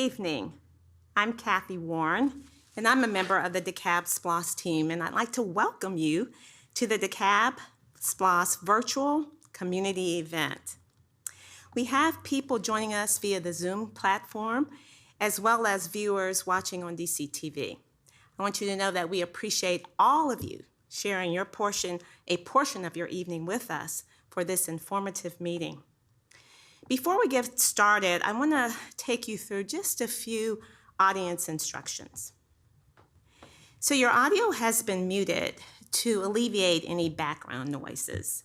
evening. I'm Kathy Warren, and I'm a member of the DeKalb SPLOST team, and I'd like to welcome you to the DeKalb SPLOST virtual community event. We have people joining us via the Zoom platform, as well as viewers watching on DCTV. I want you to know that we appreciate all of you sharing a portion of your evening with us for this informative meeting. Before we get started, I want to take you through just a few audience instructions. So your audio has been muted to alleviate any background noises.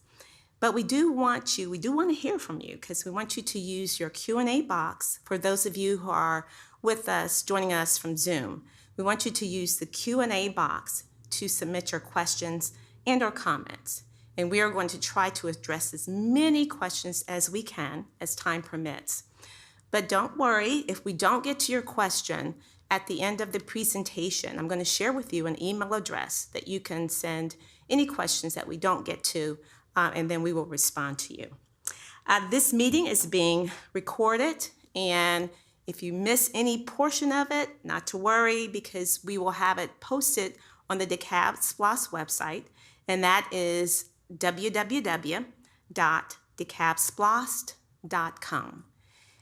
But we do want to hear from you because we want you to use your Q&A box for those of you who are with us, joining us from Zoom. We want you to use the Q&A box to submit your questions and or comments. And we are going to try to address as many questions as we can as time permits. But don't worry, if we don't get to your question at the end of the presentation, I'm going to share with you an email address that you can send any questions that we don't get to, and then we will respond to you. This meeting is being recorded, and if you miss any portion of it, not to worry, because we will have it posted on the DeKalb SPLOST website, and that is www.dekalbsplost.com.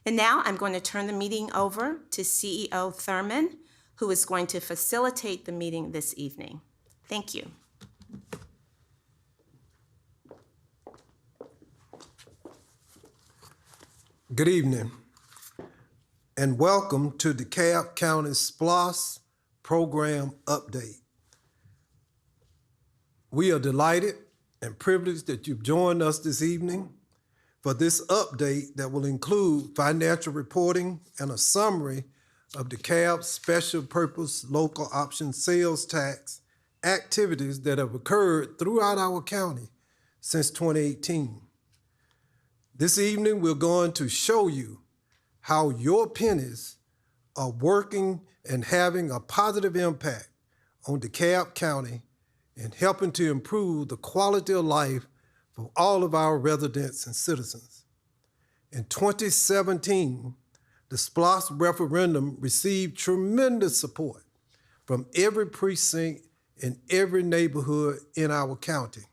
And now I'm going to turn the meeting over to CEO Thurmond, who is going to facilitate the meeting this evening. Thank you. Good evening, and welcome to DeKalb County SPLOST Program Update. We are delighted and privileged that you've joined us this evening for this update that will include financial reporting and a summary of DeKalb's special purpose local option sales tax activities that have occurred throughout our county since 2018. This evening, we're going to show you how your pennies are working and having a positive impact on DeKalb County and helping to improve the quality of life for all of our residents and citizens. In 2017, the SPLOST referendum received tremendous support from every precinct in every neighborhood in our county,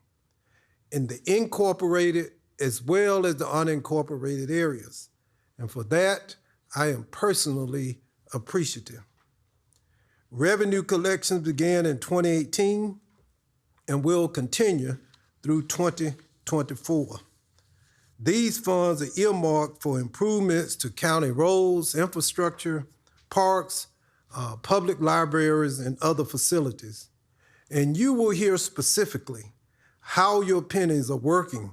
in the incorporated as well as the unincorporated areas. And for that, I am personally appreciative. Revenue collections began in 2018 and will continue through 2024. These funds are earmarked for improvements to county roads, infrastructure, parks, public libraries, and other facilities. And you will hear specifically how your pennies are working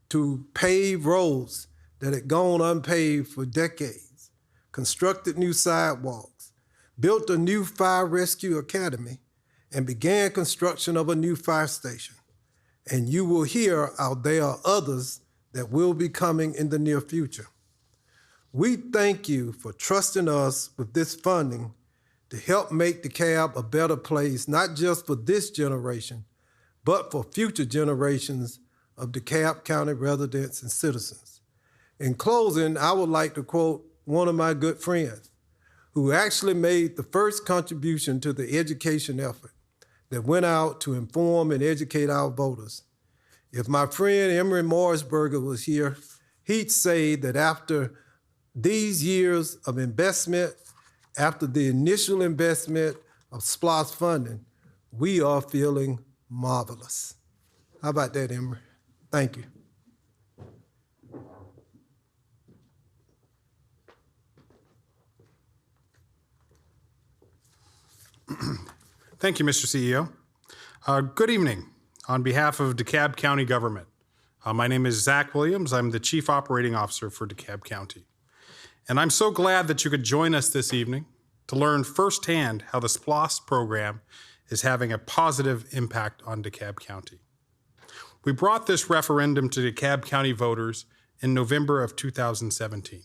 to pave roads that had gone unpaved for decades, constructed new sidewalks, built a new fire rescue academy, and began construction of a new fire station. And you will hear how there are others that will be coming in the near future. We thank you for trusting us with this funding to help make DeKalb a better place, not just for this generation, but for future generations of DeKalb County residents and citizens. In closing, I would like to quote one of my good friends who actually made the first contribution to the education effort that went out to inform and educate our voters. If my friend Emory Morrisberger was here, he'd say that after these years of investment, after the initial investment of SPLOST funding, we are feeling marvelous. How about that, Emory? Thank you. Thank you, Mr. CEO. Good evening. On behalf of DeKalb County government, my name is Zach Williams. I'm the Chief Operating Officer for DeKalb County. And I'm so glad that you could join us this evening to learn firsthand how the SPLOST program is having a positive impact on DeKalb County. We brought this referendum to DeKalb County voters in November of 2017.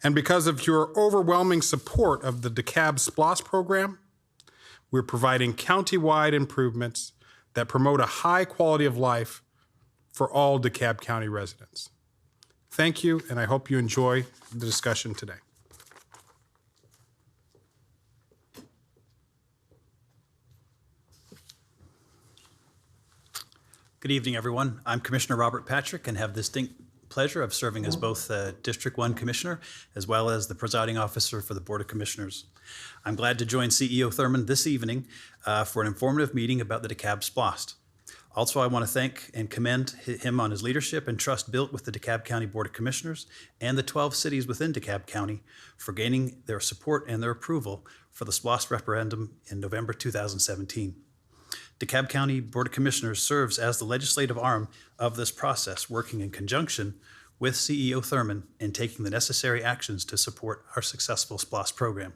And because of your overwhelming support of the DeKalb SPLOST program, we're providing county-wide improvements that promote a high quality of life for all DeKalb County residents. Thank you, and I hope you enjoy the discussion today. Good evening, everyone. I'm Commissioner Robert Patrick and have the distinct pleasure of serving as both District 1 Commissioner as well as the presiding officer for the Board of Commissioners. I'm glad to join CEO Thurmond this evening for an informative meeting about the DeKalb SPLOST. Also, I want to thank and commend him on his leadership and trust built with the DeKalb County Board of Commissioners and the 12 cities within DeKalb County for gaining their support and their approval for the SPLOST referendum in November 2017. DeKalb County Board of Commissioners serves as the legislative arm of this process, working in conjunction with CEO Thurmond in taking the necessary actions to support our successful SPLOST program.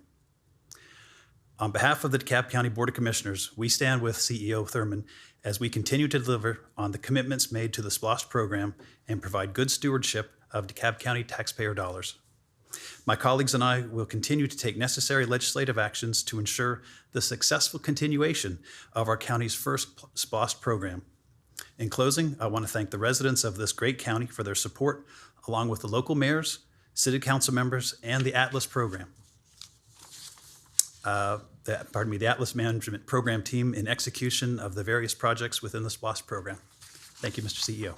On behalf of the DeKalb County Board of Commissioners, we stand with CEO Thurmond as we continue to deliver on the commitments made to the SPLOST program and provide good stewardship of DeKalb County taxpayer dollars. My colleagues and I will continue to take necessary legislative actions to ensure the successful continuation of our county's first SPLOST program. In closing, I want to thank the residents of this great county for their support, along with the local mayors, city council members, and the Atlas program. The Atlas Management Program team in execution of the various projects within the SPLOST program. Thank you, Mr. CEO.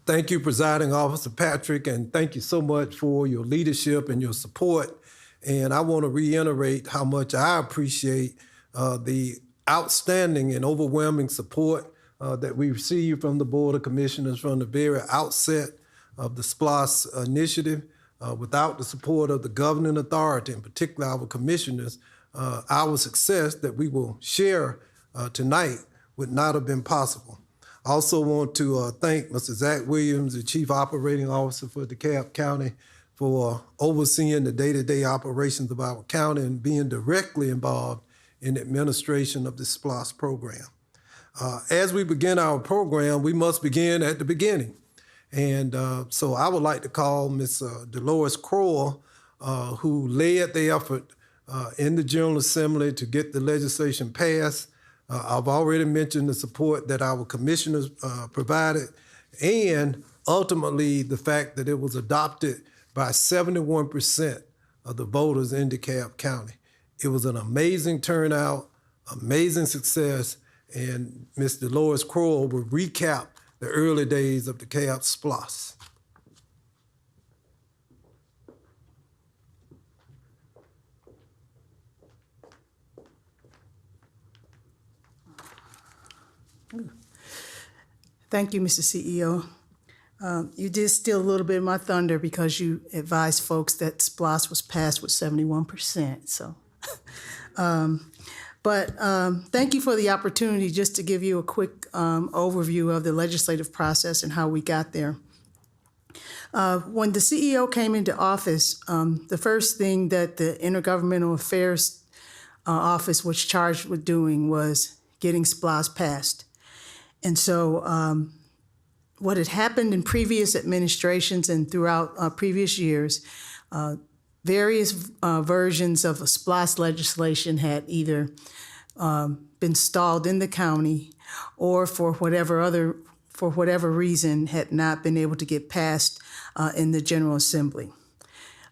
Thank you, Presiding Officer Patrick, and thank you so much for your leadership and your support. And I want to reiterate how much I appreciate the outstanding and overwhelming support that we received from the Board of Commissioners from the very outset of the SPLOST initiative. Without the support of the governing authority, in particular our commissioners, our success that we will share tonight would not have been possible. I also want to thank Mr. Zach Williams, the Chief Operating Officer for DeKalb County, for overseeing the day-to-day operations of our county and being directly involved in the administration of the SPLOST program. As we begin our program, we must begin at the beginning. And so I would like to call Ms. Dolores Crowell, who led the effort in the General Assembly to get the legislation passed. I've already mentioned the support that our commissioners provided, and ultimately the fact that it was adopted by 71% of the voters in DeKalb County. It was an amazing turnout, amazing success, and Ms. Dolores Crowell will recap the early days of DeKalb SPLOST. Thank you, Mr. CEO. You did steal a little bit of my thunder because you advised folks that SPLOST was passed with 71%. So, thank you for the opportunity just to give you a quick overview of the legislative process and how we got there. When the CEO came into office, the first thing that the Intergovernmental Affairs Office was charged with doing was getting SPLOST passed. And so what had happened in previous administrations and throughout previous years, various versions of a SPLOST legislation had either been stalled in the county or for whatever reason had not been able to get passed in the General Assembly.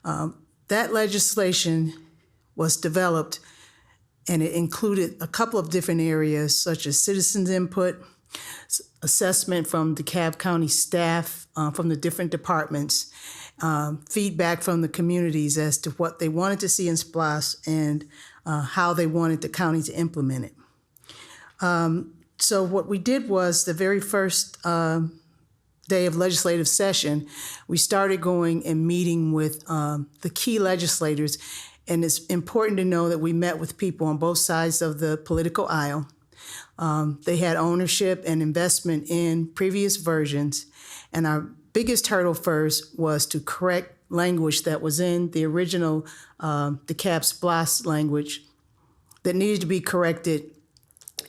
That legislation was developed and it included a couple of different areas such as citizens input, assessment from DeKalb County staff from the different departments, feedback from the communities as to what they wanted to see in SPLOST and how they wanted the county to implement it. So what we did was the very first day of legislative session, we started going and meeting with the key legislators. And it's important to know that we met with people on both sides of the political aisle. They had ownership and investment in previous versions. And our biggest hurdle first was to correct language that was in the original DeKalb SPLOST language that needed to be corrected.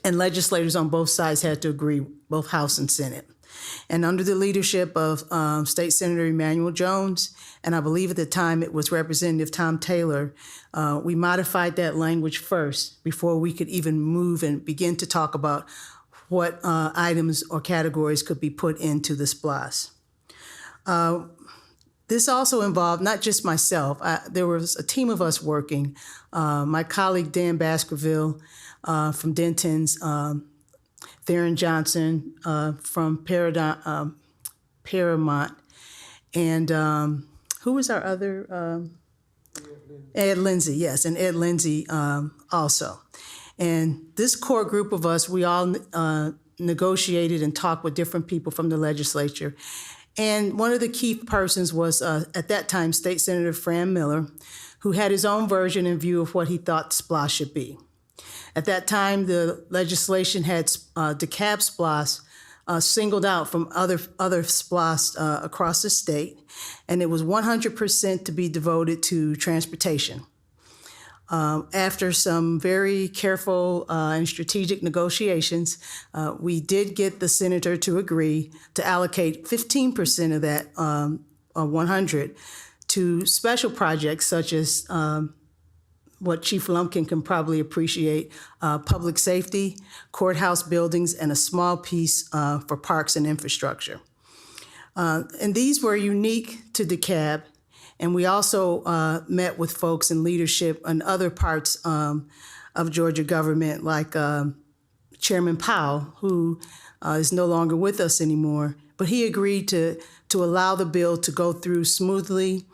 And legislators on both sides had to agree, both House and Senate. And under the leadership of State Senator Emanuel Jones, and I believe at the time it was Representative Tom Taylor, we modified that language first before we could even move and begin to talk about what items or categories could be put into the SPLOST. This also involved not just myself. There was a team of us working. My colleague Dan Baskerville from Denton's, Theron Johnson from Paramount, and who was our other? Ed Lindsay, yes, and Ed Lindsay also. And this core group of us, we all negotiated and talked with different people from the legislature. And one of the key persons was, at that time, State Senator Fran Miller, who had his own version and view of what he thought SPLOST should be. At that time, the legislation had DeKalb SPLOST singled out from other SPLOST across the state, and it was 100% to be devoted to transportation. After some very careful and strategic negotiations, we did get the senator to agree to allocate 15% of that 100 to special projects such as what Chief Lumpkin can probably appreciate, public safety, courthouse buildings, and a small piece for parks and infrastructure. And these were unique to DeKalb. And we also met with folks in leadership in other parts of Georgia government, like Chairman Powell, who is no longer with us anymore. But he agreed to allow the bill to go through smoothly,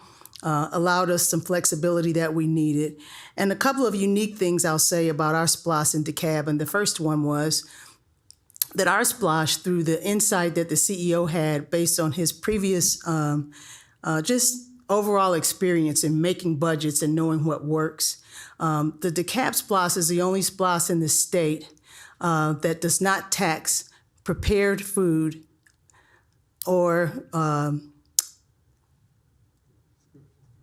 allowed us some flexibility that we needed. And a couple of unique things I'll say about our SPLOST in DeKalb. And the first one was that our SPLOST, through the insight that the CEO had based on his previous just overall experience in making budgets and knowing what works. The DeKalb SPLOST is the only SPLOST in the state that does not tax prepared food or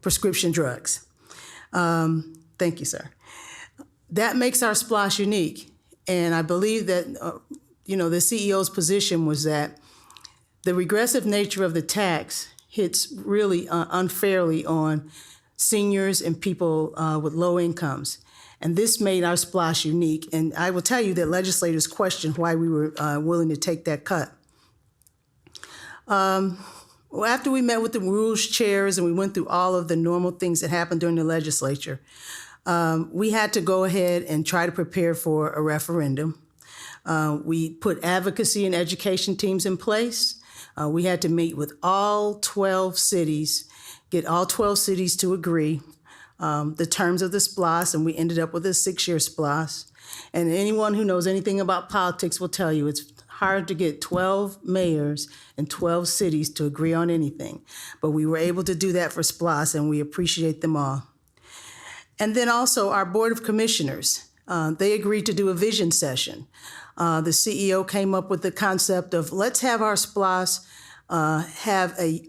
prescription drugs. Thank you, sir. That makes our SPLOST unique. And I believe that, the CEO's position was that the regressive nature of the tax hits really unfairly on seniors and people with low incomes. And this made our SPLOST unique. And I will tell you that legislators questioned why we were willing to take that cut. Well, after we met with the rules chairs and we went through all of the normal things that happened during the legislature, we had to go ahead and try to prepare for a referendum. We put advocacy and education teams in place. We had to meet with all 12 cities, get all 12 cities to agree the terms of the SPLOST, and we ended up with a 6-year SPLOST. And anyone who knows anything about politics will tell you it's hard to get 12 mayors and 12 cities to agree on anything. But we were able to do that for SPLOST, and we appreciate them all. And then also our Board of Commissioners, they agreed to do a vision session. The CEO came up with the concept of let's have our SPLOST have a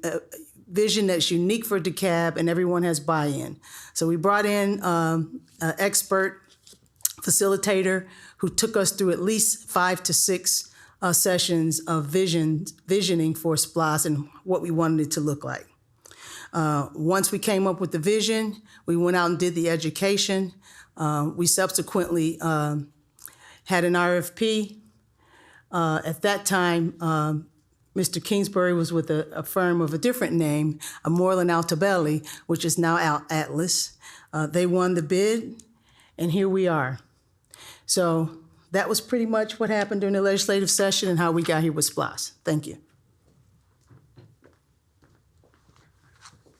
vision that's unique for DeKalb and everyone has buy-in. So we brought in an expert facilitator who took us through at least 5 to 6 sessions of visioning for SPLOST and what we wanted it to look like. Once we came up with the vision, we went out and did the education. We subsequently had an RFP. At that time, Mr. Kingsbury was with a firm of a different name, Moreland Altabelli, which is now Atlas. They won the bid, and here we are. So that was pretty much what happened during the legislative session and how we got here with SPLOST. Thank you.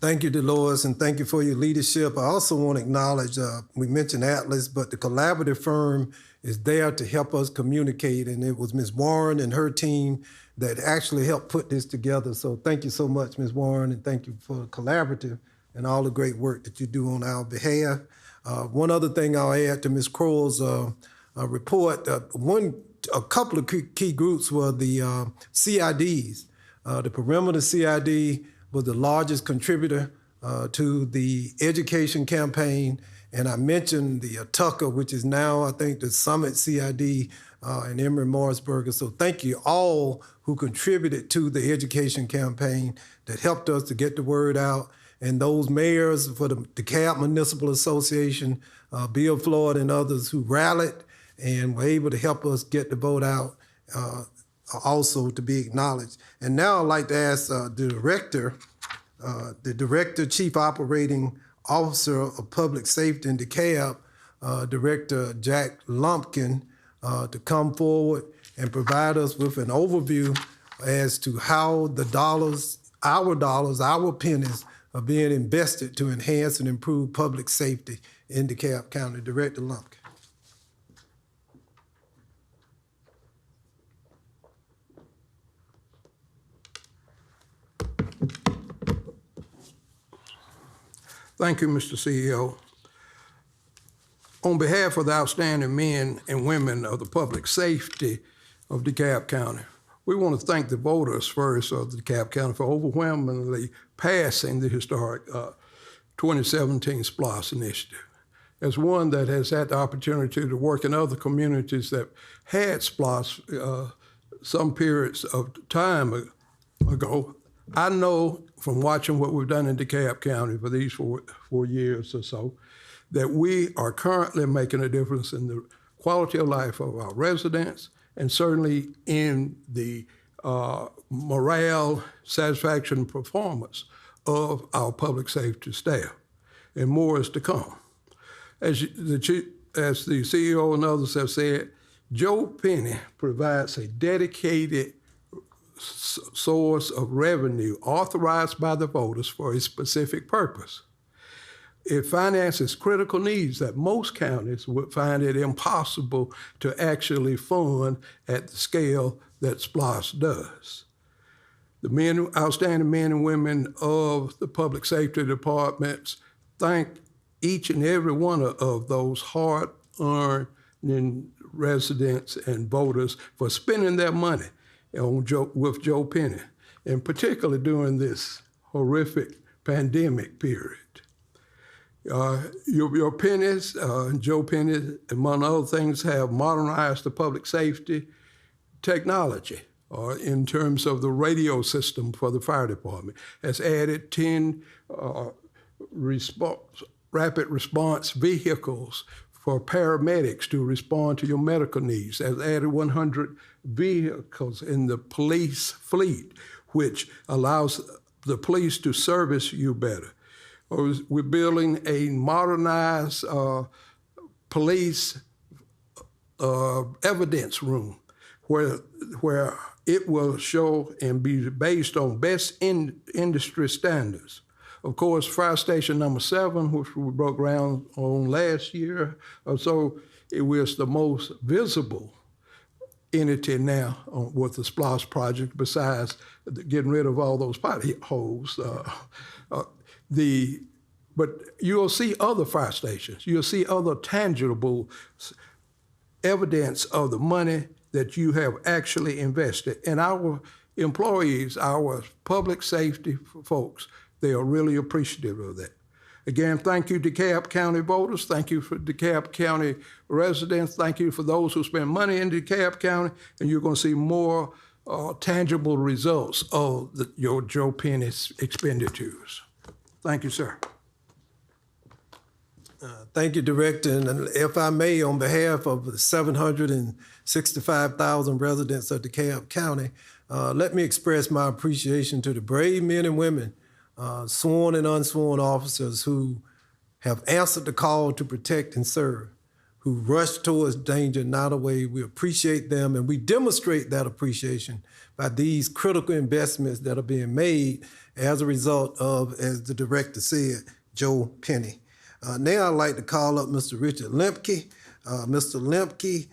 Thank you, Dolores, and thank you for your leadership. I also want to acknowledge, we mentioned Atlas, but the collaborative firm is there to help us communicate, and it was Ms. Warren and her team that actually helped put this together. So thank you so much, Ms. Warren, and thank you for the collaborative and all the great work that you do on our behalf. One other thing I'll add to Ms. Crowell's report, a couple of key groups were the CIDs. The perimeter CID was the largest contributor to the education campaign. And I mentioned the Tucker, which is now, I think, the Summit CID in Emory-Morrisburg. So thank you all who contributed to the education campaign that helped us to get the word out. And those mayors for the DeKalb Municipal Association, Bill Floyd and others who rallied and were able to help us get the vote out also to be acknowledged. And now I'd like to ask the director the Director, Chief Operating Officer of Public Safety in DeKalb, Director Jack Lumpkin, to come forward and provide us with an overview as to how the dollars, our pennies, are being invested to enhance and improve public safety in DeKalb County. Director Lumpkin. Thank you, Mr. CEO. On behalf of the outstanding men and women of the public safety of DeKalb County, we want to thank the voters first of DeKalb County for overwhelmingly passing the historic 2017 SPLOST initiative. As one that has had the opportunity to work in other communities that had SPLOST some periods of time ago, I know from watching what we've done in DeKalb County for these four years or so, that we are currently making a difference in the quality of life of our residents and certainly in the morale, satisfaction, performance of our public safety staff. And more is to come. As the CEO and others have said, Joe Penny provides a dedicated source of revenue authorized by the voters for a specific purpose. It finances critical needs that most counties would find it impossible to actually fund at the scale that SPLOST does. The outstanding men and women of the public safety departments thank each and every one of those hard-earned residents and voters for spending their money with Joe Penny, and particularly during this horrific pandemic period. Your pennies, Joe Penny, among other things, have modernized the public safety technology in terms of the radio system for the fire department, has added 10 rapid response vehicles for paramedics to respond to your medical needs, has added 100 vehicles in the police fleet, which allows the police to service you better. We're building a modernized police evidence room where it will show and be based on best industry standards. Of course, Fire Station number 7, which we broke ground on last year or so, it was the most visible entity now with the SPLOST project, besides getting rid of all those potholes. But you'll see other fire stations. You'll see other tangible evidence of the money that you have actually invested. And our employees, our public safety folks, they are really appreciative of that. Again, thank you, DeKalb County voters. Thank you for DeKalb County residents. Thank you for those who spend money in DeKalb County. And you're going to see more tangible results of your Joe Penny's expenditures. Thank you, sir. Thank you, Director. And if I may, on behalf of the 765,000 residents of DeKalb County, let me express my appreciation to the brave men and women, sworn and unsworn officers who have answered the call to protect and serve, who rushed towards danger not away. We appreciate them, and we demonstrate that appreciation by these critical investments that are being made as a result of, as the Director said, Joe Penny. Now I'd like to call up Mr. Richard Lemke. Mr. Lemke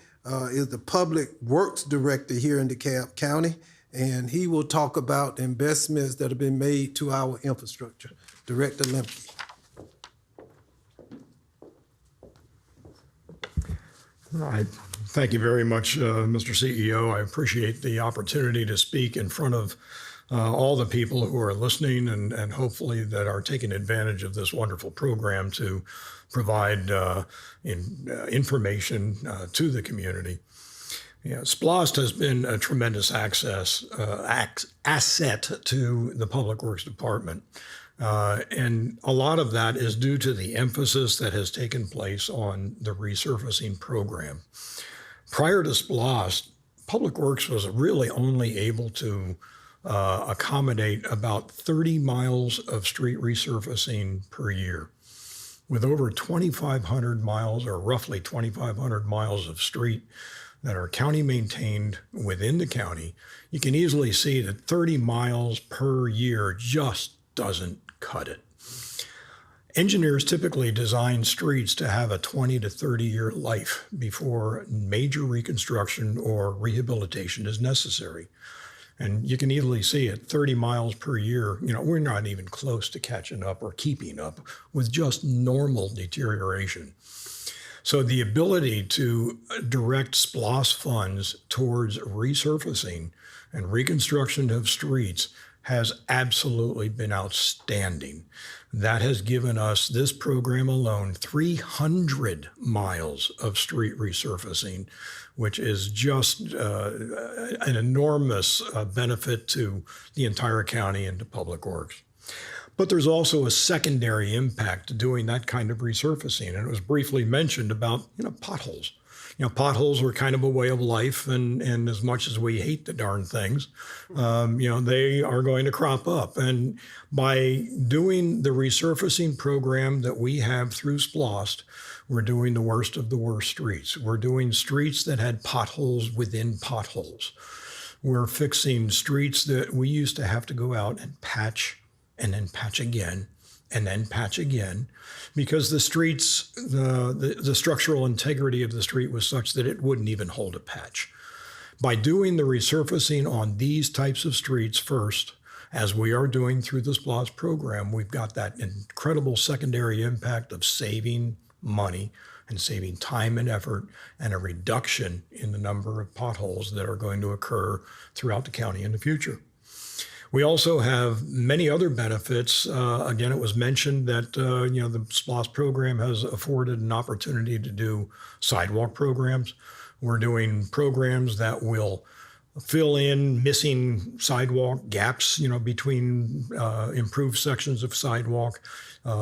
is the Public Works Director here in DeKalb County, and he will talk about investments that have been made to our infrastructure. Director Lemke. All right. Thank you very much, Mr. CEO. I appreciate the opportunity to speak in front of all the people who are listening and hopefully that are taking advantage of this wonderful program to provide information to the community. Yeah, SPLOST has been a tremendous asset to the Public Works Department. And a lot of that is due to the emphasis that has taken place on the resurfacing program. Prior to SPLOST, Public Works was really only able to accommodate about 30 miles of street resurfacing per year. With over 2,500 miles, or roughly 2,500 miles of street that are county maintained within the county, you can easily see that 30 miles per year just doesn't cut it. Engineers typically design streets to have a 20 to 30-year life before major reconstruction or rehabilitation is necessary. And you can easily see at 30 miles per year, we're not even close to catching up or keeping up with just normal deterioration. So the ability to direct SPLOST funds towards resurfacing and reconstruction of streets has absolutely been outstanding. That has given us, this program alone, 300 miles of street resurfacing, which is just an enormous benefit to the entire county and to Public Works. But there's also a secondary impact to doing that kind of resurfacing. And it was briefly mentioned about, potholes. Potholes are kind of a way of life, and as much as we hate the darn things, they are going to crop up. And by doing the resurfacing program that we have through SPLOST, we're doing the worst of the worst streets. We're doing streets that had potholes within potholes. We're fixing streets that we used to have to go out and patch, and then patch again, and then patch again, because the streets, the structural integrity of the street was such that it wouldn't even hold a patch. By doing the resurfacing on these types of streets first, as we are doing through the SPLOST program, we've got that incredible secondary impact of saving money and saving time and effort, and a reduction in the number of potholes that are going to occur throughout the county in the future. We also have many other benefits. Again, it was mentioned that the SPLOST program has afforded an opportunity to do sidewalk programs. We're doing programs that will fill in missing sidewalk gaps, between improved sections of sidewalk,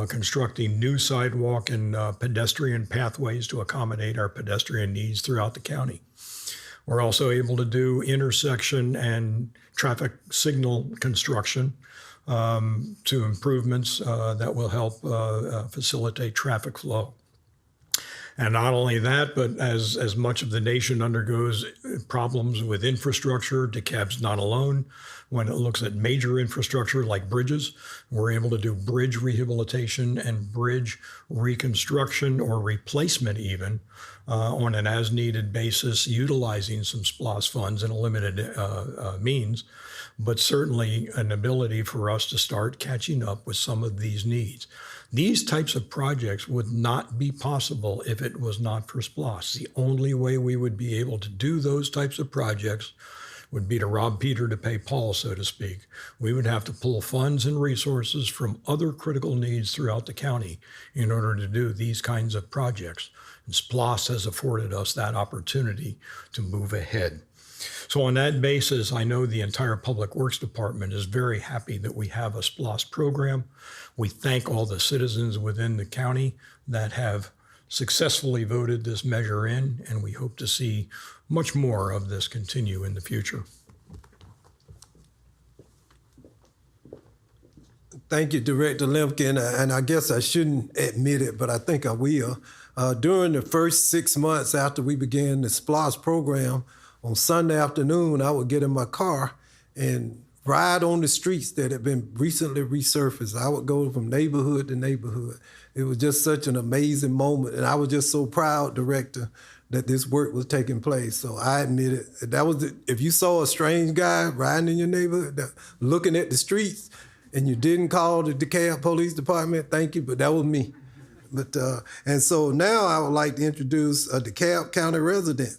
constructing new sidewalk and pedestrian pathways to accommodate our pedestrian needs throughout the county. We're also able to do intersection and traffic signal construction to improvements that will help facilitate traffic flow. And not only that, but as much of the nation undergoes problems with infrastructure, DeKalb's not alone. When it looks at major infrastructure like bridges, we're able to do bridge rehabilitation and bridge reconstruction or replacement even on an as-needed basis, utilizing some SPLOST funds in a limited means, but certainly an ability for us to start catching up with some of these needs. These types of projects would not be possible if it was not for SPLOST. The only way we would be able to do those types of projects would be to rob Peter to pay Paul, so to speak. We would have to pull funds and resources from other critical needs throughout the county in order to do these kinds of projects. And SPLOST has afforded us that opportunity to move ahead. So on that basis, I know the entire Public Works Department is very happy that we have a SPLOST program. We thank all the citizens within the county that have successfully voted this measure in, and we hope to see much more of this continue in the future. Thank you, Director Lemke, and I guess I shouldn't admit it, but I think I will. During the first 6 months after we began the SPLOST program, on Sunday afternoon, I would get in my car and ride on the streets that had been recently resurfaced. I would go from neighborhood to neighborhood. It was just such an amazing moment, and I was just so proud, Director, that this work was taking place. So I admit it. That was if you saw a strange guy riding in your neighborhood, looking at the streets, and you didn't call the DeKalb Police Department, thank you, but that was me. But and so now I would like to introduce a DeKalb County resident.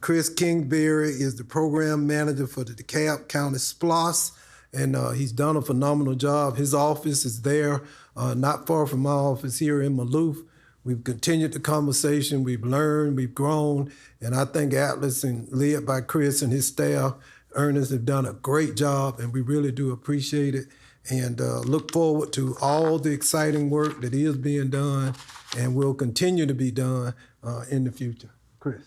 Chris Kingsbury is the program manager for the DeKalb County SPLOST, and he's done a phenomenal job. His office is there, not far from my office here in Maloof. We've continued the conversation, we've learned, we've grown, and I think Atlas, and led by Chris and his staff, Ernest, have done a great job, and we really do appreciate it, and look forward to all the exciting work that is being done and will continue to be done in the future. Chris.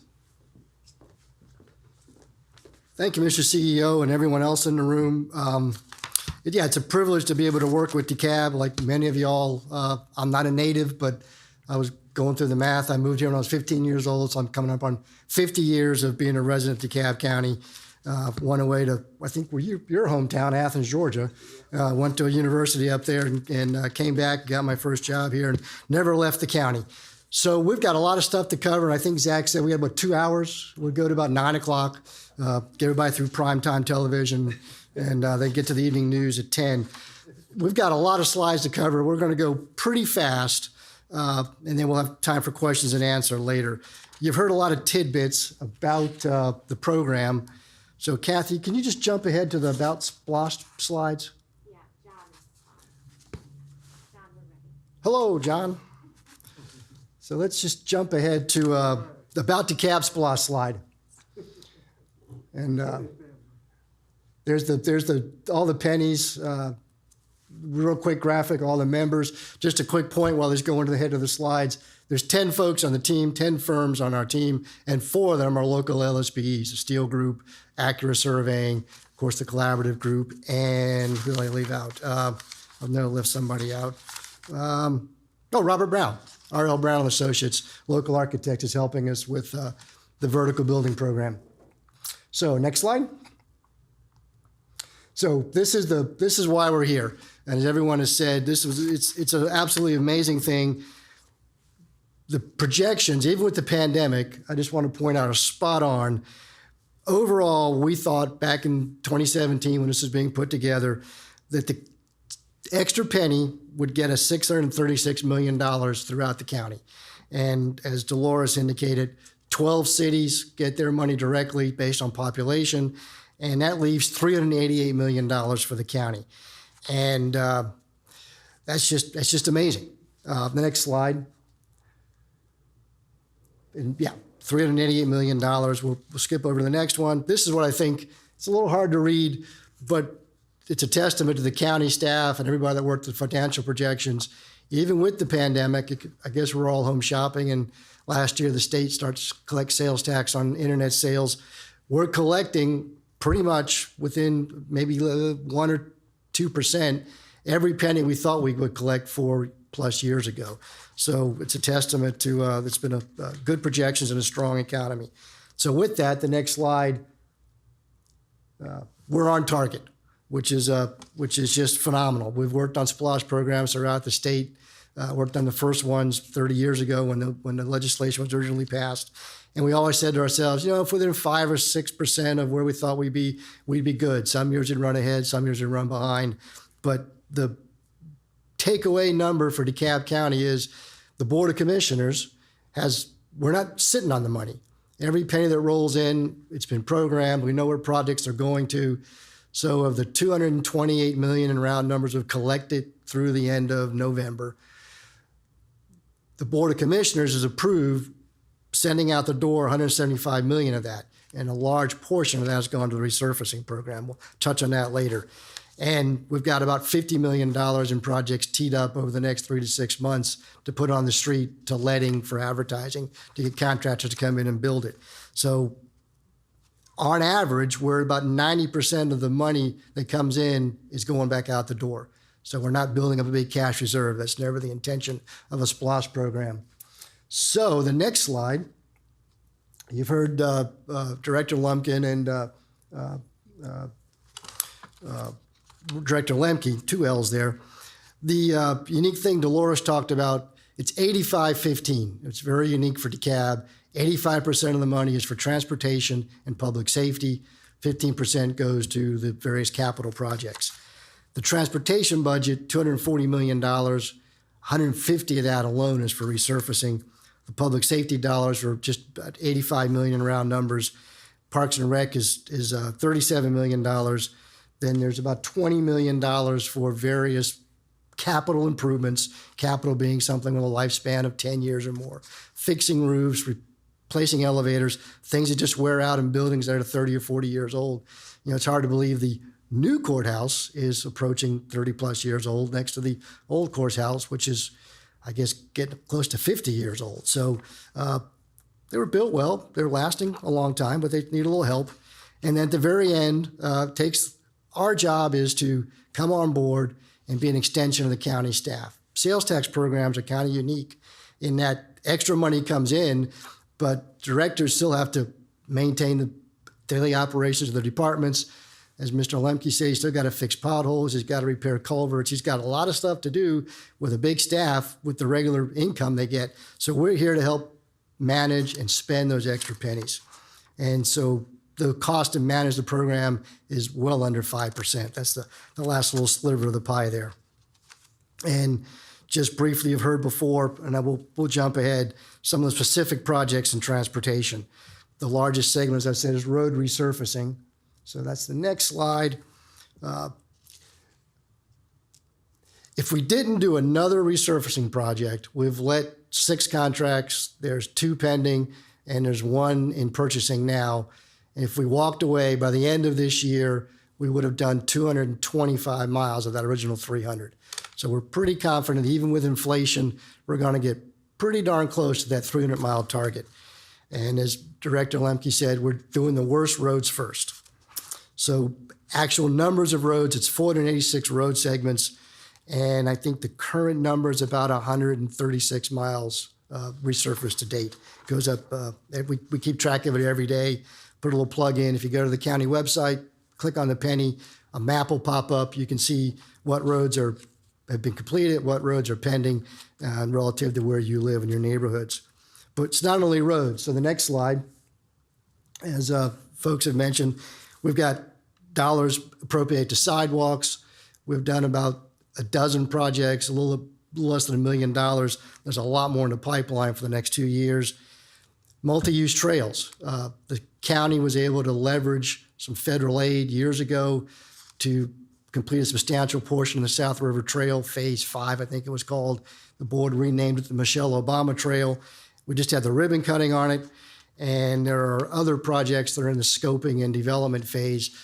Thank you, Mr. CEO, and everyone else in the room. It's a privilege to be able to work with DeKalb. Like many of y'all, I'm not a native, but I was going through the math. I moved here when I was 15 years old, so I'm coming up on 50 years of being a resident of DeKalb County. Went away to, I think, your hometown, Athens, Georgia. Went to a university up there and came back, got my first job here, and never left the county. So we've got a lot of stuff to cover. I think Zach said we had about 2 hours. We'll go to about 9 o'clock, get everybody through primetime television, and then get to the evening news at 10. We've got a lot of slides to cover. We're going to go pretty fast, and then we'll have time for questions and answer later. You've heard a lot of tidbits about the program. So Kathy, can you just jump ahead to the About SPLOST slides? Yeah, John we're ready. Hello, John. So let's just jump ahead to the About DeKalb SPLOST slide. And there's all the pennies, real quick graphic, all the members. Just a quick point while he's going to the head of the slides. There's 10 folks on the team, 10 firms on our team, and 4 of them are local LSPs, the Steel Group, Acura Surveying, of course, the Collaborative Group, and who did I leave out? I'll never lift somebody out. Robert Brown, R.L. Brown and Associates, local architect, is helping us with the vertical building program. So next slide. So this is why we're here. And as everyone has said, it's an absolutely amazing thing. The projections, even with the pandemic, I just want to point out, are spot on. Overall, we thought back in 2017 when this was being put together that the extra penny would get us $636 million throughout the county. And as Dolores indicated, 12 cities get their money directly based on population, and that leaves $388 million for the county. And that's just amazing. The next slide. And yeah, $388 million. We'll skip over to the next one. This is what I think, it's a little hard to read, but it's a testament to the county staff and everybody that worked with financial projections. Even with the pandemic, I guess we're all home shopping, and last year the state starts to collect sales tax on internet sales. We're collecting pretty much within maybe 1 or 2% every penny we thought we would collect 4+ years ago. So it's a testament to it's been a good projections and a strong economy. So with that, the next slide, we're on target, which is just phenomenal. We've worked on SPLOST programs throughout the state. Worked on the first ones 30 years ago when the legislation was originally passed, and we always said to ourselves, if within 5 or 6% of where we thought we'd be good. Some years we'd run ahead, some years we'd run behind, but the takeaway number for DeKalb County is the Board of Commissioners we're not sitting on the money. Every penny that rolls in, it's been programmed. We know where projects are going to. So of the $228 million in round numbers we've collected through the end of November, the Board of Commissioners has approved sending out the door $175 million of that, and a large portion of that has gone to the resurfacing program. We'll touch on that later. And we've got about $50 million in projects teed up over the next 3 to 6 months to put on the street to letting for advertising to get contractors to come in and build it. So on average, we're about 90% of the money that comes in is going back out the door. So we're not building up a big cash reserve. That's never the intention of a SPLOST program. So the next slide, you've heard Director Lumpkin and Director Lemke, 2 L's there. The unique thing Dolores talked about, it's 85-15. It's very unique for DeKalb. 85% of the money is for transportation and public safety. 15% goes to the various capital projects. The transportation budget, $240 million, 150 of that alone is for resurfacing. The public safety dollars are just about $85 million in round numbers. Parks and Rec is $37 million. Then there's about $20 million for various capital improvements, capital being something with a lifespan of 10 years or more. Fixing roofs, replacing elevators, things that just wear out in buildings that are 30 or 40 years old. It's hard to believe the new courthouse is approaching 30+ years old next to the old courthouse, which is, I guess, getting close to 50 years old. So they were built well. They were lasting a long time, but they need a little help. And then at the very end, our job is to come on board and be an extension of the county staff. Sales tax programs are kind of unique in that extra money comes in, but directors still have to maintain the daily operations of the departments. As Mr. Lemke said, he's still got to fix potholes, he's got to repair culverts, he's got a lot of stuff to do with a big staff with the regular income they get. So we're here to help manage and spend those extra pennies. And so the cost to manage the program is well under 5%. That's the last little sliver of the pie there. And just briefly, you've heard before, and we'll jump ahead, some of the specific projects in transportation. The largest segment, as I said, is road resurfacing. So that's the next slide. If we didn't do another resurfacing project, we've let 6 contracts, there's 2 pending, and there's 1 in purchasing now. And if we walked away by the end of this year, we would have done 225 miles of that original 300. So we're pretty confident that even with inflation, we're going to get pretty darn close to that 300-mile target. And as Director Lemke said, we're doing the worst roads first. So actual numbers of roads, it's 486 road segments, and I think the current number is about 136 miles resurfaced to date. It goes up, we keep track of it every day, put a little plug in. If you go to the county website, click on the penny, a map will pop up. You can see what roads have been completed, what roads are pending, relative to where you live in your neighborhoods. But it's not only roads. So the next slide, as folks have mentioned, we've got dollars appropriated to sidewalks. We've done about a dozen projects, a little less than $1 million. There's a lot more in the pipeline for the next 2 years. Multi-use trails. The county was able to leverage some federal aid years ago to complete a substantial portion of the South River Trail, Phase 5, I think it was called. The board renamed it the Michelle Obama Trail. We just had the ribbon cutting on it. And there are other projects that are in the scoping and development phase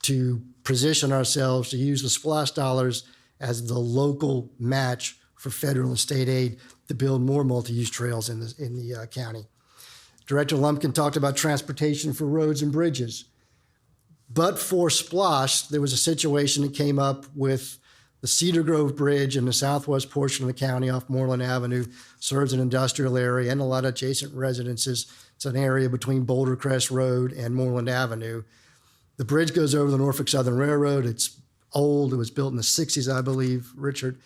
to position ourselves to use the SPLOST dollars as the local match for federal and state aid to build more multi-use trails in the county. Director Lumpkin talked about transportation for roads and bridges. But for SPLOST, there was a situation that came up with the Cedar Grove Bridge in the southwest portion of the county off Moreland Avenue, serves an industrial area and a lot of adjacent residences. It's an area between Boulder Crest Road and Moreland Avenue. The bridge goes over the Norfolk Southern Railroad. It's old. It was built in the 60s, I believe, Richard.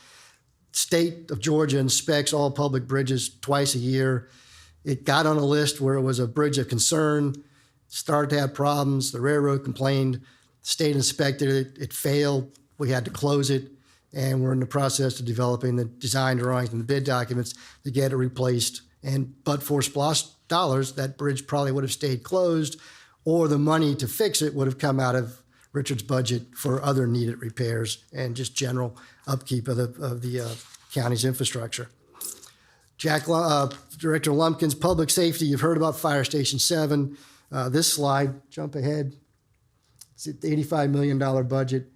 State of Georgia inspects all public bridges twice a year. It got on a list where it was a bridge of concern, started to have problems. The railroad complained. The state inspected it. It failed. We had to close it. And we're in the process of developing the design drawings and the bid documents to get it replaced. But for SPLOST dollars, that bridge probably would have stayed closed, or the money to fix it would have come out of Richard's budget for other needed repairs and just general upkeep of the county's infrastructure. Director Lumpkin's public safety, you've heard about Fire Station 7. This slide, jump ahead, it's an $85 million budget.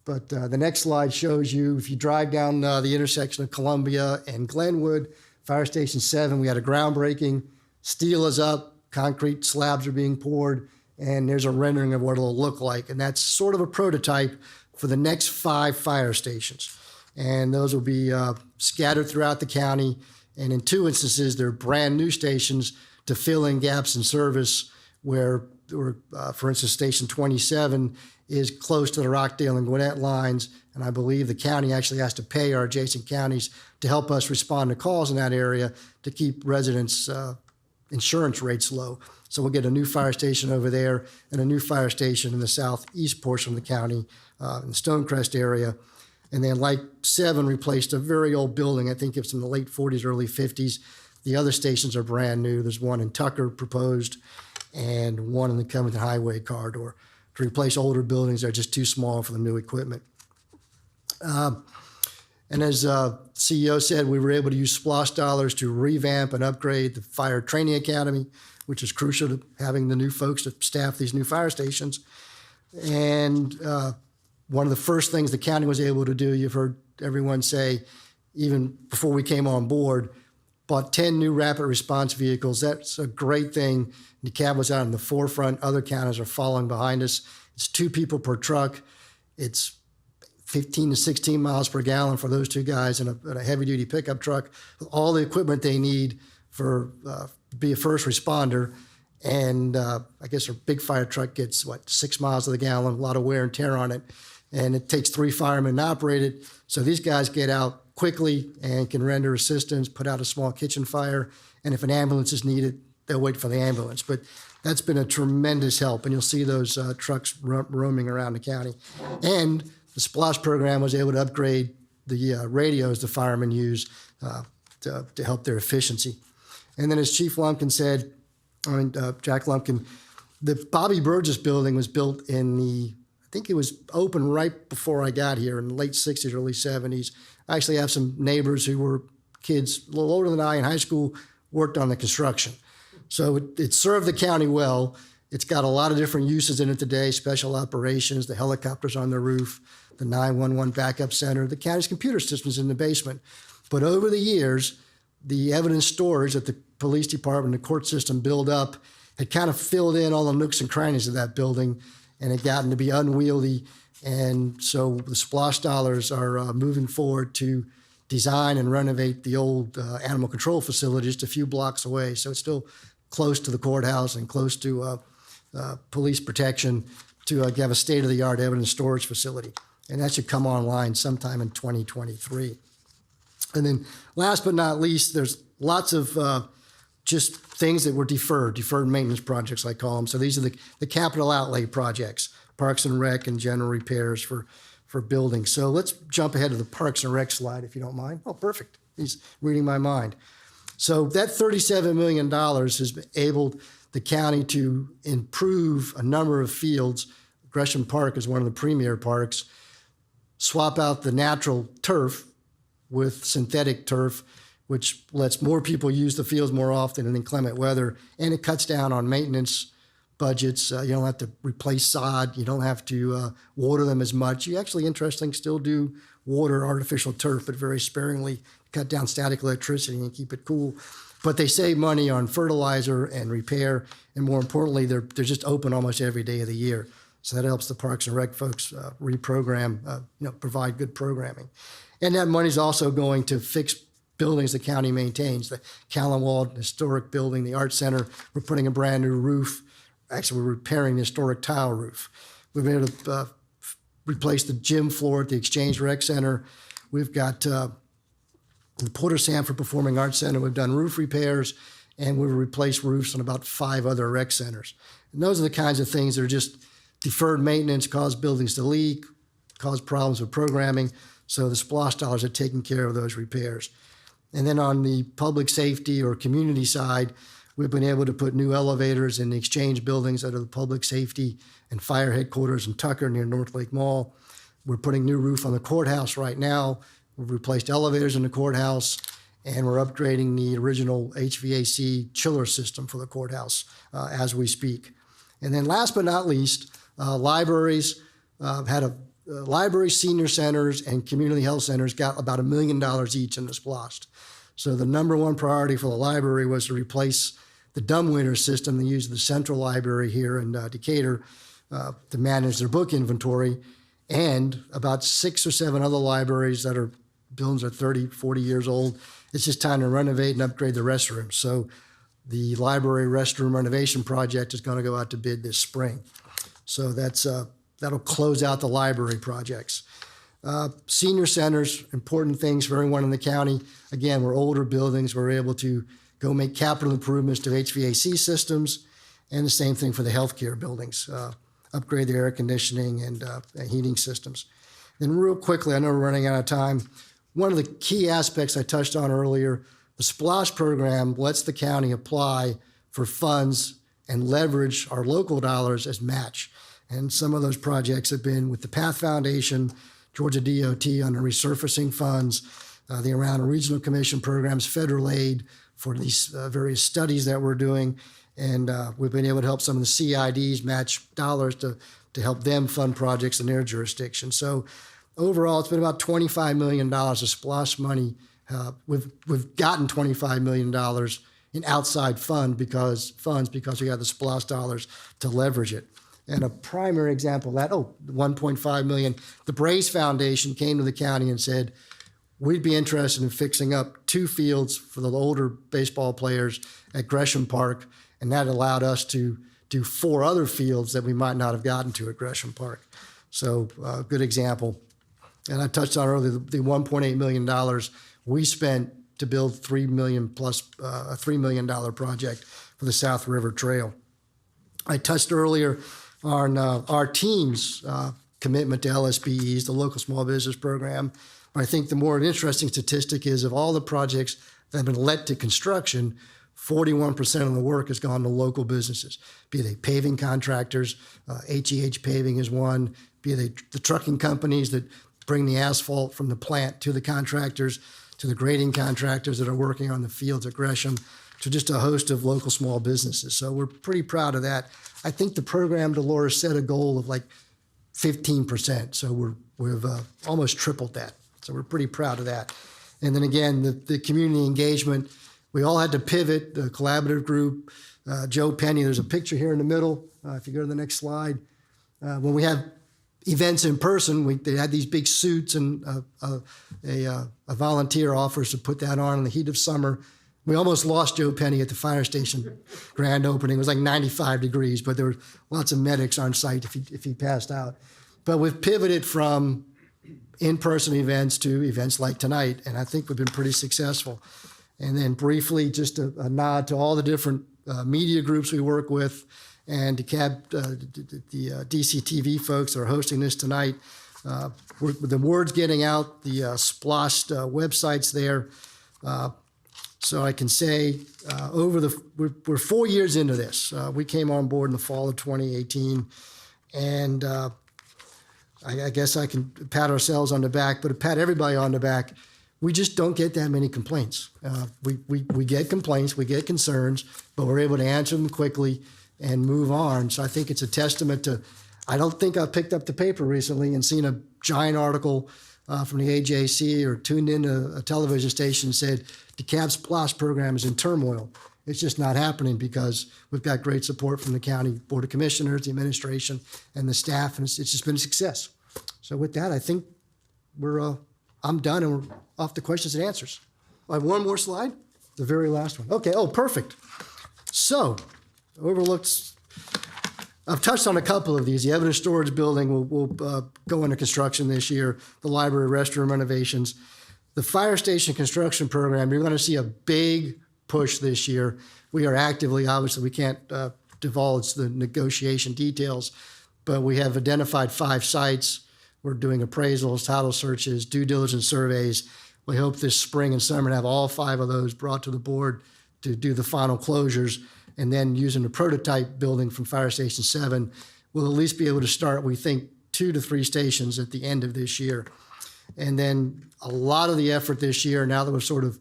But the next slide shows you, if you drive down the intersection of Columbia and Glenwood, Fire Station 7, we had a groundbreaking. Steel is up, concrete slabs are being poured, and there's a rendering of what it'll look like. And that's sort of a prototype for the next 5 fire stations. And those will be scattered throughout the county. And in 2 instances, they're brand new stations to fill in gaps in service where, for instance, Station 27 is close to the Rockdale and Gwinnett lines, and I believe the county actually has to pay our adjacent counties to help us respond to calls in that area to keep residents' insurance rates low. So we'll get a new fire station over there and a new fire station in the southeast portion of the county, in the Stonecrest area. And then Light 7 replaced a very old building. I think it's in the late 40s, early 50s. The other stations are brand new. There's one in Tucker proposed and one in the Covington Highway corridor to replace older buildings that are just too small for the new equipment. And as CEO said, we were able to use SPLOST dollars to revamp and upgrade the Fire Training Academy, which is crucial to having the new folks to staff these new fire stations. And one of the first things the county was able to do, you've heard everyone say, even before we came on board, bought 10 new rapid response vehicles. That's a great thing. DeKalb was out in the forefront. Other counties are following behind us. It's 2 people per truck. It's 15 to 16 miles per gallon for those 2 guys in a heavy-duty pickup truck with all the equipment they need for be a first responder. And I guess a big fire truck gets, 6 miles to the gallon, a lot of wear and tear on it. And it takes 3 firemen to operate it. So these guys get out quickly and can render assistance, put out a small kitchen fire. And if an ambulance is needed, they'll wait for the ambulance. But that's been a tremendous help. And you'll see those trucks roaming around the county. And the SPLOST program was able to upgrade the radios the firemen use to help their efficiency. And then as Chief Lumpkin said, Jack Lumpkin, the Bobby Burgess building was built I think it was open right before I got here in the late 60s, early 70s. I actually have some neighbors who were kids a little older than I in high school, worked on the construction. So it served the county well. It's got a lot of different uses in it today, special operations, the helicopters on the roof, the 911 backup center, the county's computer systems in the basement. But over the years, the evidence storage that the police department and the court system built up had kind of filled in all the nooks and crannies of that building, and it gotten to be unwieldy. And so the SPLOST dollars are moving forward to design and renovate the old animal control facility just a few blocks away. So it's still close to the courthouse and close to police protection to have a state-of-the-art evidence storage facility. And that should come online sometime in 2023. And then last but not least, there's lots of just things that were deferred maintenance projects, I call them. So these are the capital outlay projects, Parks and Rec and general repairs for buildings. So let's jump ahead to the Parks and Rec slide, if you don't mind. Oh, perfect. He's reading my mind. So that $37 million has enabled the county to improve a number of fields. Gresham Park is one of the premier parks. Swap out the natural turf with synthetic turf, which lets more people use the fields more often in inclement weather, and it cuts down on maintenance budgets. You don't have to replace sod. You don't have to water them as much. You actually, interestingly, still do water artificial turf, but very sparingly, cut down static electricity and keep it cool. But they save money on fertilizer and repair, and more importantly, they're just open almost every day of the year. So that helps the Parks and Rec folks reprogram, provide good programming. And that money's also going to fix buildings the county maintains. The Callan-Walled Historic Building, the Art Center, we're putting a brand new roof. Actually, we're repairing the historic tile roof. We've been able to replace the gym floor at the Exchange Rec Center. We've got the Porter Sanford Performing Arts Center. We've done roof repairs, and we've replaced roofs on about 5 other rec centers. And those are the kinds of things that are just deferred maintenance, cause buildings to leak, cause problems with programming. So the SPLOST dollars are taking care of those repairs. And then on the public safety or community side, we've been able to put new elevators in the exchange buildings that are the public safety and fire headquarters in Tucker near North Lake Mall. We're putting new roof on the courthouse right now. We've replaced elevators in the courthouse, and we're upgrading the original HVAC chiller system for the courthouse as we speak. And then last but not least, libraries library, senior centers, and community health centers got about $1 million each in the SPLOST. So the number one priority for the library was to replace the dumbwaiter system they use at the central library here in Decatur to manage their book inventory, and about 6 or 7 other libraries that are buildings are 30, 40 years old. It's just time to renovate and upgrade the restrooms. So the library restroom renovation project is going to go out to bid this spring. So that'll close out the library projects. Senior centers, important things for everyone in the county. Again, we're older buildings. We're able to go make capital improvements to HVAC systems, and the same thing for the healthcare buildings, upgrade the air conditioning and heating systems. Then real quickly, I know we're running out of time. One of the key aspects I touched on earlier, the SPLOST program lets the county apply for funds and leverage our local dollars as match. And some of those projects have been with the Path Foundation, Georgia DOT on the resurfacing funds, the Around Regional Commission programs, federal aid for these various studies that we're doing. And we've been able to help some of the CIDs match dollars to help them fund projects in their jurisdiction. So overall, it's been about $25 million of SPLOST money We've gotten $25 million in outside funds because we got the SPLOST dollars to leverage it. And a primary example of that, $1.5 million, the Brace Foundation came to the county and said, we'd be interested in fixing up 2 fields for the older baseball players at Gresham Park, and that allowed us to do 4 other fields that we might not have gotten to at Gresham Park. So good example. And I touched on earlier the $1.8 million we spent to build $3 million plus a $3 million project for the South River Trail. I touched earlier on our team's commitment to LSBEs, the Local Small Business Program. I think the more interesting statistic is of all the projects that have been let to construction, 41% of the work has gone to local businesses, be they paving contractors, HEH Paving is one, be they the trucking companies that bring the asphalt from the plant to the contractors, to the grading contractors that are working on the fields at Gresham, to just a host of local small businesses. So we're pretty proud of that. I think the program, Dolores, set a goal of like 15%. So we've almost tripled that. So we're pretty proud of that. And then again, the community engagement, we all had to pivot, the collaborative group, Joe Penny, there's a picture here in the middle. If you go to the next slide. When we have events in person, they had these big suits, and a volunteer offers to put that on in the heat of summer. We almost lost Joe Penny at the fire station grand opening. It was like 95 degrees, but there were lots of medics on site if he passed out. But we've pivoted from in-person events to events like tonight, and I think we've been pretty successful. And then briefly, just a nod to all the different media groups we work with, and DeKalb, the DCTV folks that are hosting this tonight. The word's getting out, the SPLOST website's there. So I can say we're 4 years into this. We came on board in the fall of 2018, and I guess I can pat ourselves on the back, but pat everybody on the back. We just don't get that many complaints. We get complaints, we get concerns, but we're able to answer them quickly and move on. So I think it's a testament to, I don't think I've picked up the paper recently and seen a giant article from the AJC or tuned into a television station and said, DeKalb SPLOST program is in turmoil. It's just not happening because we've got great support from the County Board of Commissioners, the administration, and the staff, and it's just been a success. So with that, I think I'm done, and we're off to questions and answers. I have one more slide, the very last one. Okay, perfect. So, I've touched on a couple of these. The evidence storage building will go into construction this year, the library restroom renovations. The fire station construction program, you're going to see a big push this year. We are actively, obviously, we can't divulge the negotiation details, but we have identified 5 sites. We're doing appraisals, title searches, due diligence surveys. We hope this spring and summer to have all 5 of those brought to the board to do the final closures. And then using the prototype building from Fire Station 7, we'll at least be able to start, we think, 2 to 3 stations at the end of this year. And then a lot of the effort this year, now that we've sort of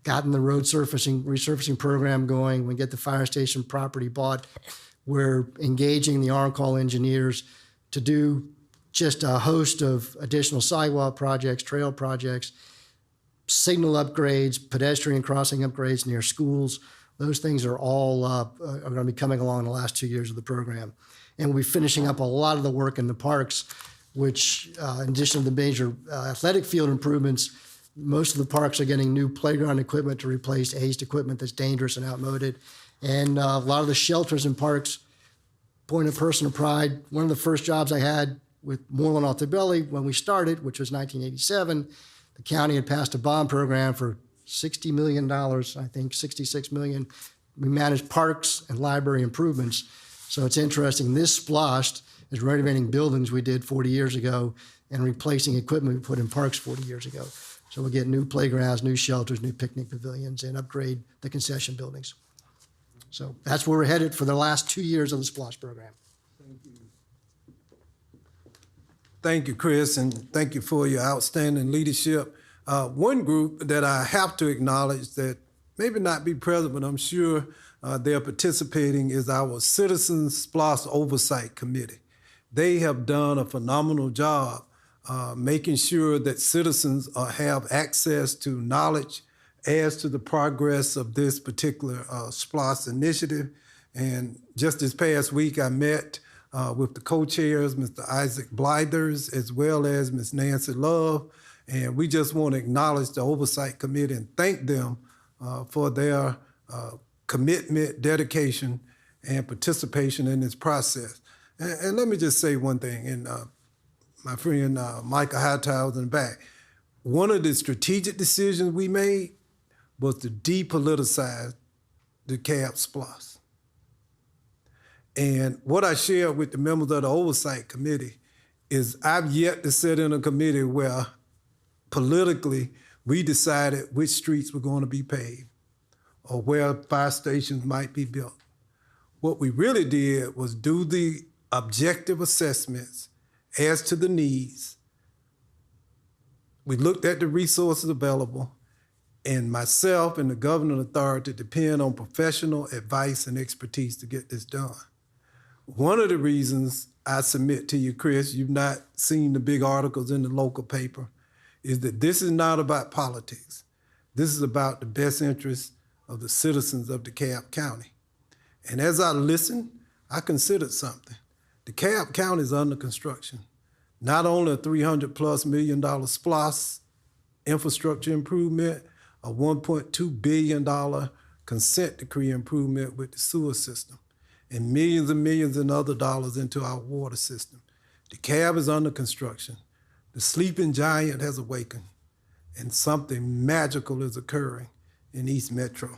gotten the road resurfacing program going, we get the fire station property bought, we're engaging the on-call engineers to do just a host of additional sidewalk projects, trail projects, signal upgrades, pedestrian crossing upgrades near schools. Those things are all are going to be coming along in the last 2 years of the program. And we'll be finishing up a lot of the work in the parks, which in addition to the major athletic field improvements, most of the parks are getting new playground equipment to replace aged equipment that's dangerous and outmoded. And a lot of the shelters in parks, point of personal pride, one of the first jobs I had with Moreland Altobelli when we started, which was 1987, the county had passed a bond program for $60 million, I think $66 million. We managed parks and library improvements. So it's interesting, this SPLOST is renovating buildings we did 40 years ago and replacing equipment we put in parks 40 years ago. So we'll get new playgrounds, new shelters, new picnic pavilions, and upgrade the concession buildings. So that's where we're headed for the last 2 years of the SPLOST program. Thank you, Chris, and thank you for your outstanding leadership. One group that I have to acknowledge that maybe not be present, but I'm sure they're participating is our Citizens SPLOST Oversight Committee. They have done a phenomenal job making sure that citizens have access to knowledge as to the progress of this particular SPLOST initiative. And just this past week, I met with the co-chairs, Mr. Isaac Blythers, as well as Ms. Nancy Love. And we just want to acknowledge the Oversight Committee and thank them for their commitment, dedication, and participation in this process. And let me just say one thing, and my friend Micah Hightower was in the back. One of the strategic decisions we made was to depoliticize the DeKalb SPLOST. And what I shared with the members of the Oversight Committee is I've yet to sit in a committee where politically we decided which streets were going to be paved or where fire stations might be built. What we really did was do the objective assessments as to the needs. We looked at the resources available, and myself and the governing authority depend on professional advice and expertise to get this done. One of the reasons I submit to you, Chris, you've not seen the big articles in the local paper, is that this is not about politics. This is about the best interests of the citizens of DeKalb County. And as I listened, I considered something. DeKalb County is under construction. Not only a $300+ million SPLOST infrastructure improvement, a $1.2 billion consent decree improvement with the sewer system, and millions in other dollars into our water system. DeKalb is under construction. The sleeping giant has awakened, and something magical is occurring in East Metro.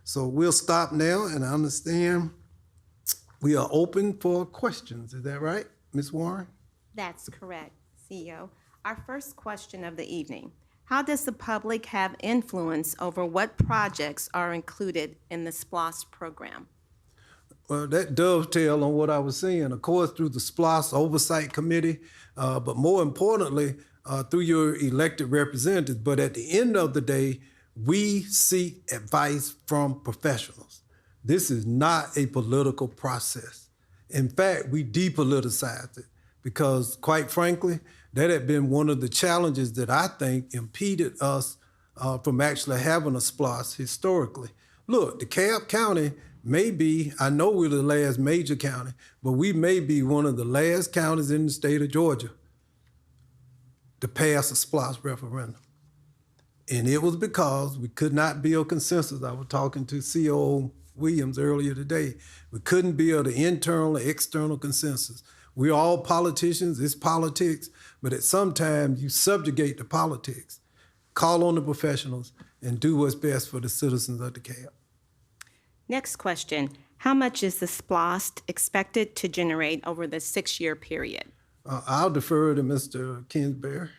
So we'll stop now, and I understand we are open for questions. Is that right, Ms. Warren? That's correct, CEO. Our first question of the evening: how does the public have influence over what projects are included in the SPLOST program? Well, that dovetails on what I was saying, of course, through the SPLOST Oversight Committee, but more importantly, through your elected representatives. But at the end of the day, we seek advice from professionals. This is not a political process. In fact, we depoliticized it because, quite frankly, that had been one of the challenges that I think impeded us from actually having a SPLOST historically. Look, DeKalb County may be, I know we're the last major county, but we may be one of the last counties in the state of Georgia to pass a SPLOST referendum. And it was because we could not build consensus. I was talking to COO Williams earlier today. We couldn't build an internal or external consensus. We're all politicians, it's politics, but at some time you subjugate the politics. Call on the professionals and do what's best for the citizens of DeKalb. Next question: how much is the SPLOST expected to generate over the 6-year period? I'll defer to Mr. Kingsbury.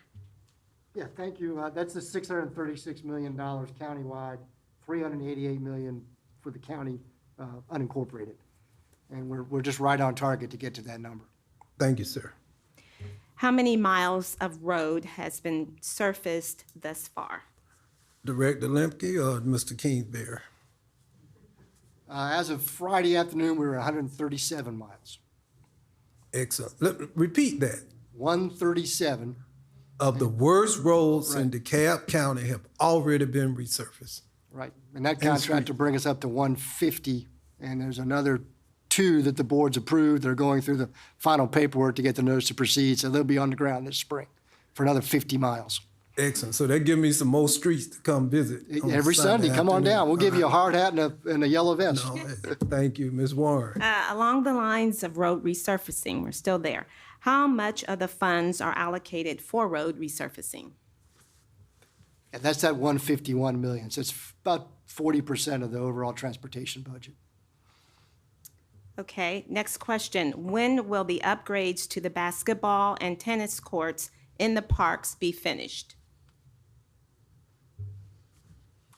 Yeah, thank you. That's the $636 million countywide, $388 million for the county unincorporated. And we're just right on target to get to that number. Thank you, sir. How many miles of road has been surfaced thus far? Director Lemke or Mr. Kingsbury? As of Friday afternoon, we were 137 miles. Excellent. Repeat that. 137. Of the worst roads in DeKalb County have already been resurfaced. Right. And that contract will bring us up to 150. And there's another 2 that the board's approved. They're going through the final paperwork to get the notice to proceed. So they'll be on the ground this spring for another 50 miles. Excellent. So that gives me some more streets to come visit. Every Sunday, come on down. We'll give you a hard hat and a yellow vest. No, thank you, Ms. Warren. Along the lines of road resurfacing, we're still there. How much of the funds are allocated for road resurfacing? And that's that 151 million. So it's about 40% of the overall transportation budget. Okay, next question. When will the upgrades to the basketball and tennis courts in the parks be finished?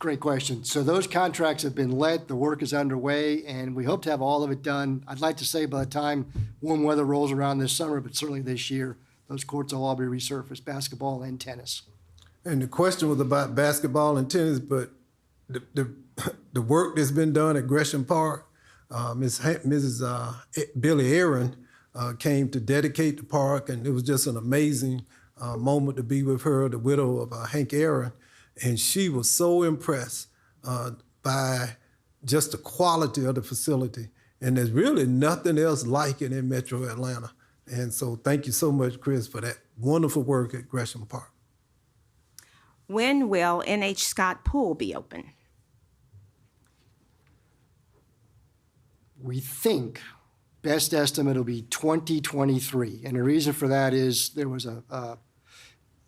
Great question. So those contracts have been let, the work is underway, and we hope to have all of it done. I'd like to say by the time warm weather rolls around this summer, but certainly this year, those courts will all be resurfaced, basketball and tennis. And the question was about basketball and tennis, but the work that's been done at Gresham Park, Mrs. Billy Aaron came to dedicate the park, and it was just an amazing moment to be with her, the widow of Hank Aaron, and she was so impressed by just the quality of the facility. And there's really nothing else like it in Metro Atlanta. And so thank you so much, Chris, for that wonderful work at Gresham Park. When will N.H. Scott Pool be open? We think, best estimate will be 2023. And the reason for that is there was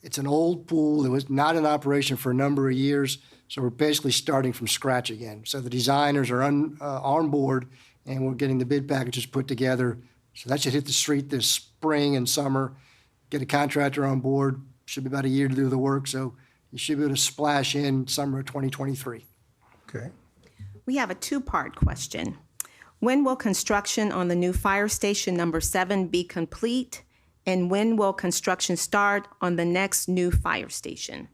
it's an old pool. It was not in operation for a number of years. So we're basically starting from scratch again. So the designers are on board, and we're getting the bid packages put together. So that should hit the street this spring and summer. Get a contractor on board. Should be about a year to do the work. So you should be able to splash in summer of 2023. Okay. We have a two-part question. When will construction on the new fire station number 7 be complete? And when will construction start on the next new fire station?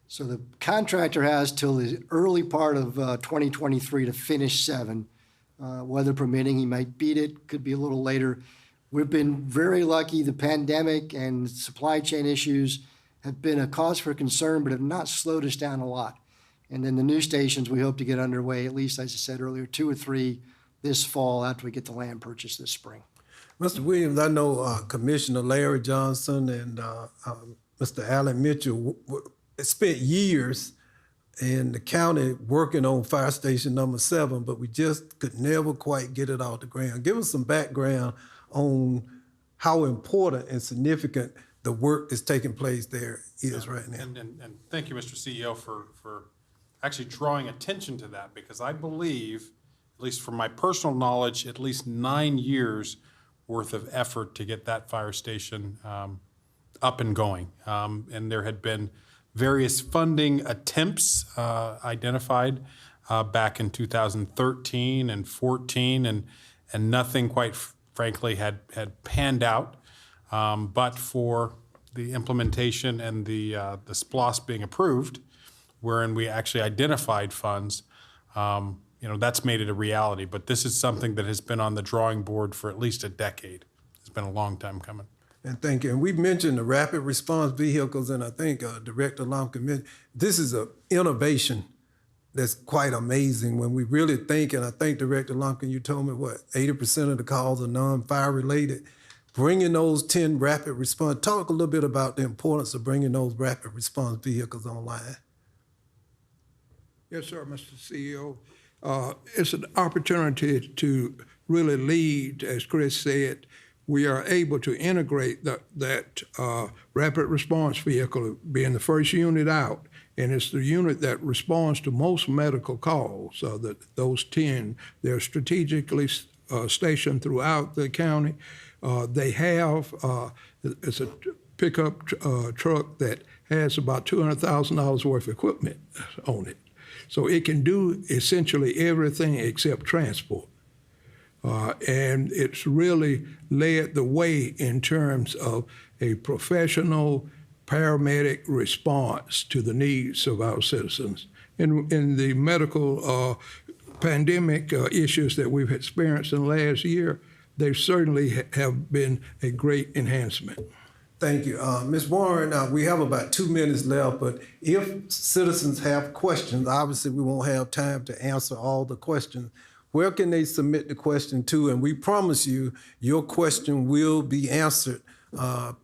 So the contractor has till the early part of 2023 to finish 7. Weather permitting, he might beat it, could be a little later. We've been very lucky. The pandemic and supply chain issues have been a cause for concern, but have not slowed us down a lot. And then the new stations, we hope to get underway, at least, as I said earlier, 2 or 3 this fall after we get the land purchased this spring. Mr. Williams, I know Commissioner Larry Johnson and Mr. Allen Mitchell spent years in the county working on fire station number 7, but we just could never quite get it off the ground. Give us some background on how important and significant the work that's taking place there is right now. And thank you, Mr. CEO, for actually drawing attention to that, because I believe, at least from my personal knowledge, at least 9 years worth of effort to get that fire station up and going. And there had been various funding attempts identified back in 2013 and 14, and nothing, quite frankly, had panned out. But for the implementation and the SPLOST being approved, wherein we actually identified funds, that's made it a reality. But this is something that has been on the drawing board for at least a decade. It's been a long time coming. And thank you. And we mentioned the rapid response vehicles, and I think Director Lumpkin mentioned this is an innovation that's quite amazing when we really think, and I think Director Lumpkin, you told me, 80% of the calls are non-fire related. Bringing those 10 rapid response, talk a little bit about the importance of bringing those rapid response vehicles online. Yes, sir, Mr. CEO. It's an opportunity to really lead, as Chris said. We are able to integrate that rapid response vehicle being the first unit out, and it's the unit that responds to most medical calls. Those 10, they're strategically stationed throughout the county. They have, it's a pickup truck that has about $200,000 worth of equipment on it. So it can do essentially everything except transport. And it's really led the way in terms of a professional paramedic response to the needs of our citizens. In the medical pandemic issues that we've experienced in the last year, they certainly have been a great enhancement. Thank you. Ms. Warren, we have about 2 minutes left, but if citizens have questions, obviously we won't have time to answer all the questions. Where can they submit the question to? And we promise you, your question will be answered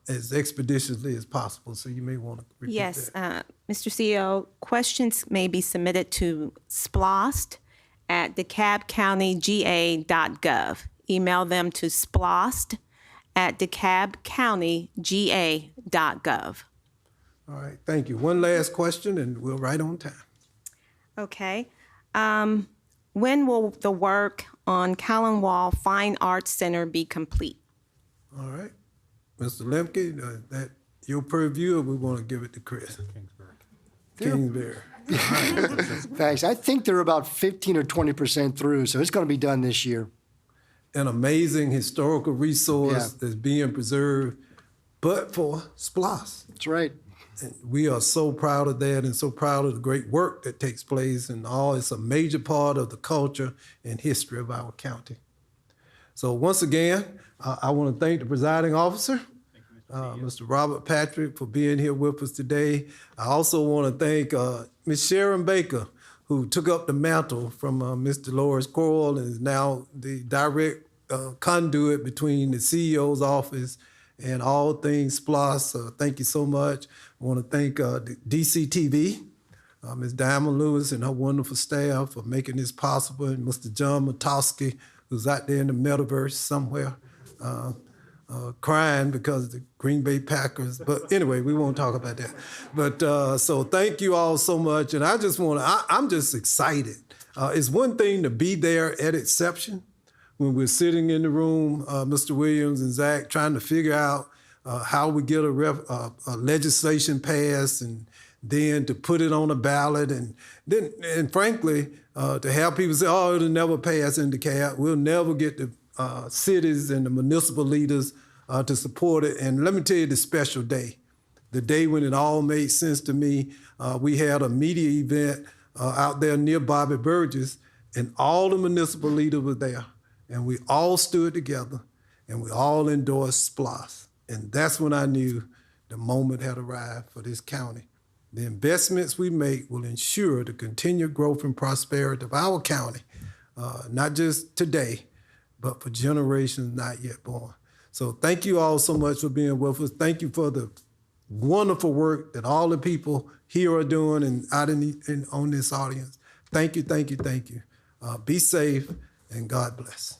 as expeditiously as possible. So you may want to repeat Yes, that. Mr. CEO, questions may be submitted to SPLOST at DeKalbCountyGA.gov. Email them to SPLOST at DeKalbCountyGA.gov. All right, thank you. One last question, and we're right on time. Okay. When will the work on Callan-Wall Fine Arts Center be complete? All right. Mr. Lemke, that your purview, or we want to give it to Chris? Kingsbury. Thanks. I think they're about 15 or 20% through, so it's going to be done this year. An amazing historical resource that's being preserved, but for SPLOST. That's right. And we are so proud of that and so proud of the great work that takes place and all. It's a major part of the culture and history of our county. So once again, I want to thank the presiding officer Mr. Robert Patrick for being here with us today. I also want to thank Ms. Sharon Baker, who took up the mantle from Ms. Dolores Coral and is now the direct conduit between the CEO's office and all things SPLOST. Thank you so much. I want to thank the DCTV, Ms. Diamond Lewis and her wonderful staff for making this possible, and Mr. John Matowski, who's out there in the metaverse somewhere, crying because of the Green Bay Packers. But anyway, we won't talk about that. But so thank you all so much. And I just want to, I'm just excited. It's one thing to be there at inception when we're sitting in the room, Mr. Williams and Zach, trying to figure out how we get a legislation passed, and then to put it on a ballot, and then, and frankly, to have people say, "Oh, it'll never pass in DeKalb. We'll never get the cities and the municipal leaders to support it." And let me tell you the special day, the day when it all made sense to me. We had a media event out there near Bobby Burgess, and all the municipal leaders were there, and we all stood together, and we all endorsed SPLOST. And that's when I knew the moment had arrived for this county. The investments we make will ensure the continued growth and prosperity of our county, not just today, but for generations not yet born. So thank you all so much for being with us. Thank you for the wonderful work that all the people here are doing and out on this audience. Thank you, thank you, thank you. Be safe, and God bless.